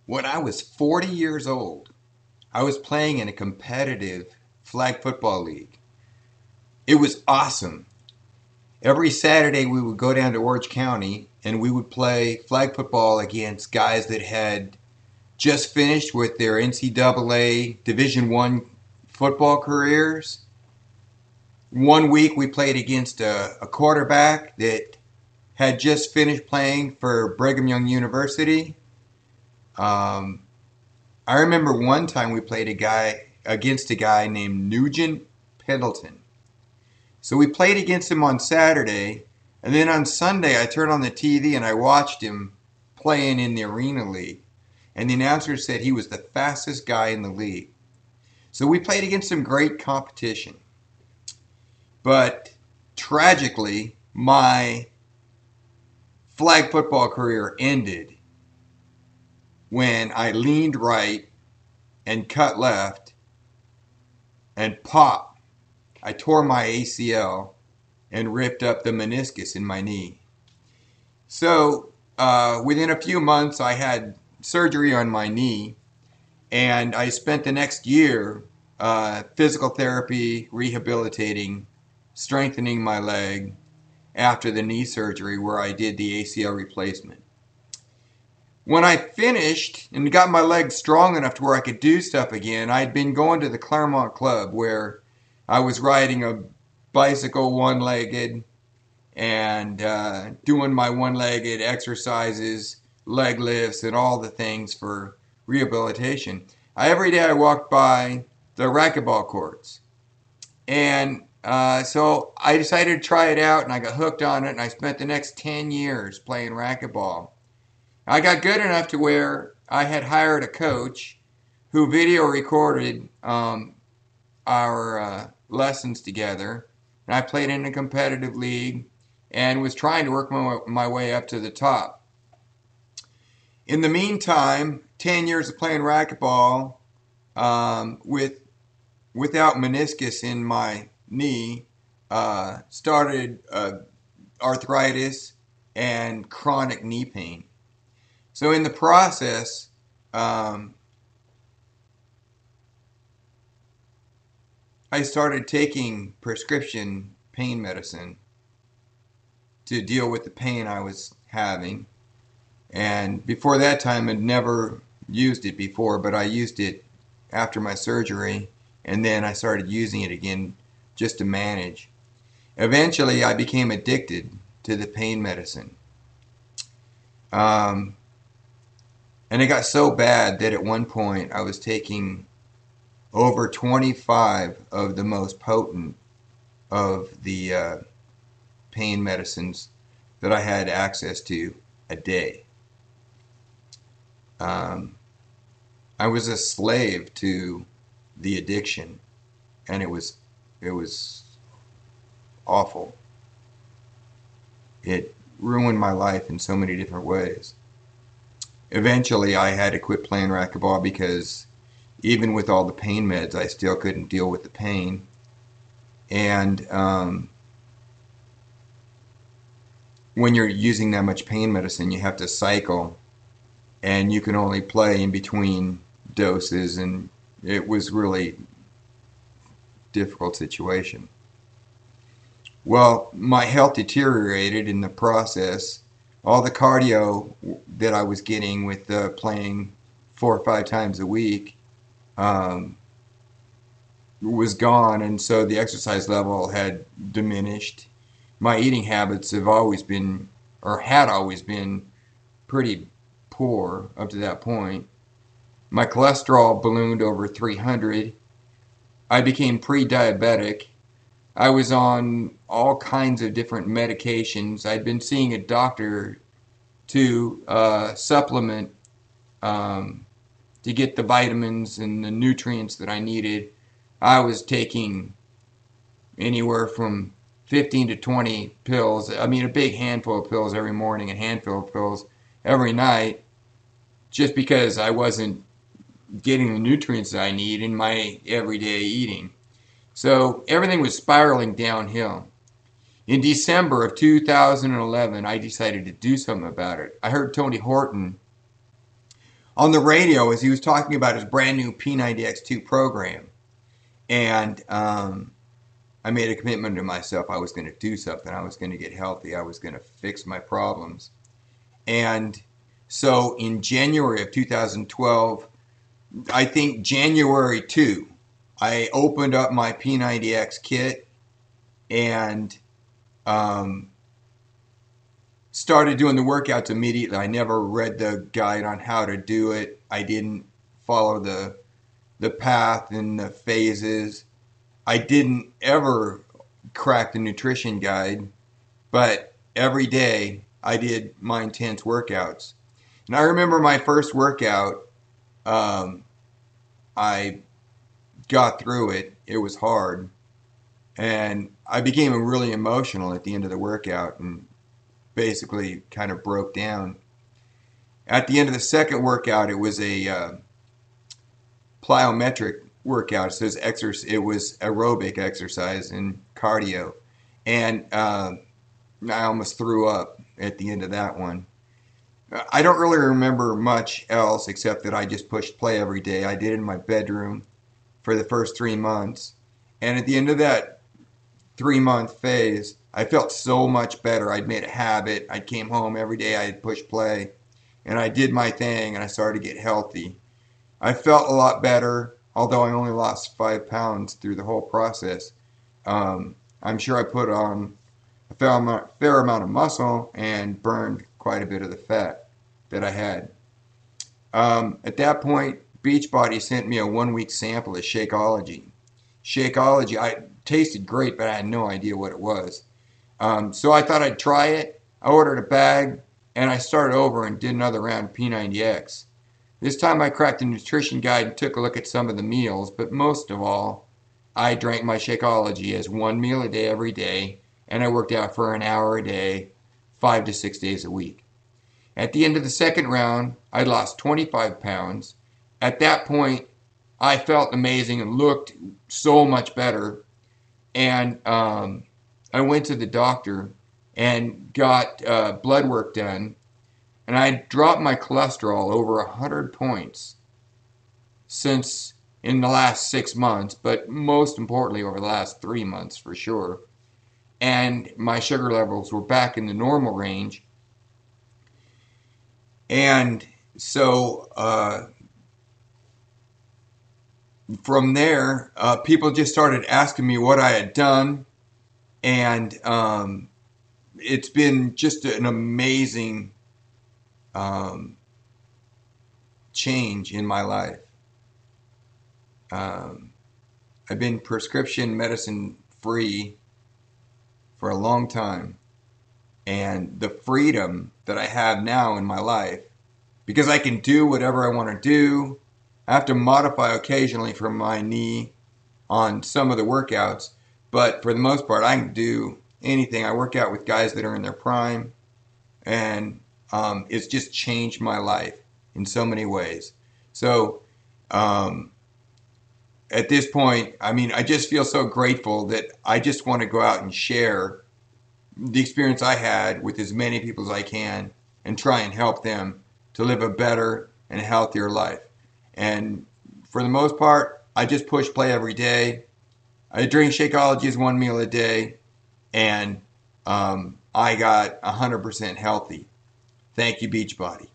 When I was 40 years old, I was playing in a competitive flag football league. It was awesome. Every Saturday we would go down to Orange County and we would play flag football against guys that had just finished with their NCAA Division One football careers. One week we played against a quarterback that had just finished playing for Brigham Young University. Um, I remember one time we played against a guy named Nugent Pendleton. So we played against him on Saturday, and then on Sunday I turned on the TV and I watched him playing in the Arena League. And the announcer said he was the fastest guy in the league. So we played against some great competition. But tragically, my flag football career ended when I leaned right and cut left and pop. I tore my ACL and ripped up the meniscus in my knee. So within a few months, I had surgery on my knee, and I spent the next year physical therapy, rehabilitating, strengthening my leg after the knee surgery where I did the ACL replacement. When I finished and got my leg strong enough to where I could do stuff again, I'd been going to the Claremont Club where I was riding a bicycle one-legged and doing my one-legged exercises, leg lifts, and all the things for rehabilitation. Every day I walked by the racquetball courts. And so I decided to try it out, and I got hooked on it, and I spent the next 10 years playing racquetball. I got good enough to where I had hired a coach who video recorded our lessons together. And I played in a competitive league and was trying to work my way up to the top. In the meantime, 10 years of playing racquetball without meniscus in my knee started arthritis and chronic knee pain. So in the process, I started taking prescription pain medicine to deal with the pain I was having. And before that time, I'd never used it before, but I used it after my surgery, and then I started using it again just to manage. Eventually, I became addicted to the pain medicine. And it got so bad that at one point I was taking over 25 of the most potent of the pain medicines that I had access to a day. I was a slave to the addiction, and it was awful. It ruined my life in so many different ways. Eventually, I had to quit playing racquetball because even with all the pain meds, I still couldn't deal with the pain. And when you're using that much pain medicine, you have to cycle, and you can only play in between doses, and it was really difficult situation. Well, my health deteriorated in the process. All the cardio that I was getting with playing 4 or 5 times a week was gone, and so the exercise level had diminished. My eating habits have always been, or had always been, pretty poor up to that point. My cholesterol ballooned over 300. I became pre-diabetic. I was on all kinds of different medications. I'd been seeing a doctor to supplement to get the vitamins and the nutrients that I needed. I was taking anywhere from 15 to 20 pills. I mean, a big handful of pills every morning, a handful of pills every night, just because I wasn't getting the nutrients that I need in my everyday eating. So everything was spiraling downhill. In December of 2011, I decided to do something about it. I heard Tony Horton on the radio as he was talking about his brand new P90X2 program. And I made a commitment to myself. I was going to do something. I was going to get healthy. I was going to fix my problems. And so in January of 2012, I think January 2, I opened up my P90X kit and started doing the workouts immediately. I never read the guide on how to do it. I didn't follow the path and the phases. I didn't ever crack the nutrition guide, but every day I did my intense workouts. And I remember my first workout, I got through it. It was hard. And I became really emotional at the end of the workout and basically kind of broke down. At the end of the second workout, it was a plyometric workout. So it was aerobic exercise and cardio. And I almost threw up at the end of that one. I don't really remember much else except that I just pushed play every day. I did it in my bedroom for the first 3 months. And at the end of that 3-month phase, I felt so much better. I'd made a habit. I came home every day. I'd push play. And I did my thing, and I started to get healthy. I felt a lot better, although I only lost 5 pounds through the whole process. I'm sure I put on a fair amount of muscle and burned quite a bit of the fat that I had. At that point, Beachbody sent me a 1-week sample of Shakeology. Shakeology, I tasted great, but I had no idea what it was. So I thought I'd try it. I ordered a bag, and I started over and did another round of P90X. This time I cracked the nutrition guide and took a look at some of the meals, but most of all, I drank my Shakeology as 1 meal a day every day, and I worked out for an hour a day, 5 to 6 days a week. At the end of the second round, I lost 25 pounds. At that point, I felt amazing and looked so much better. And I went to the doctor and got blood work done. And I dropped my cholesterol over 100 points since in the last 6 months, but most importantly over the last 3 months for sure. And my sugar levels were back in the normal range. And so from there, people just started asking me what I had done. And it's been just an amazing change in my life. I've been prescription medicine free for a long time. And the freedom that I have now in my life, because I can do whatever I want to do. I have to modify occasionally for my knee on some of the workouts, but for the most part, I can do anything. I work out with guys that are in their prime, and it's just changed my life in so many ways. So at this point, I mean, I just feel so grateful that I just want to go out and share the experience I had with as many people as I can and try and help them to live a better and healthier life. And for the most part, I just push play every day. I drink Shakeology as 1 meal a day, and I got 100% healthy. Thank you, Beachbody.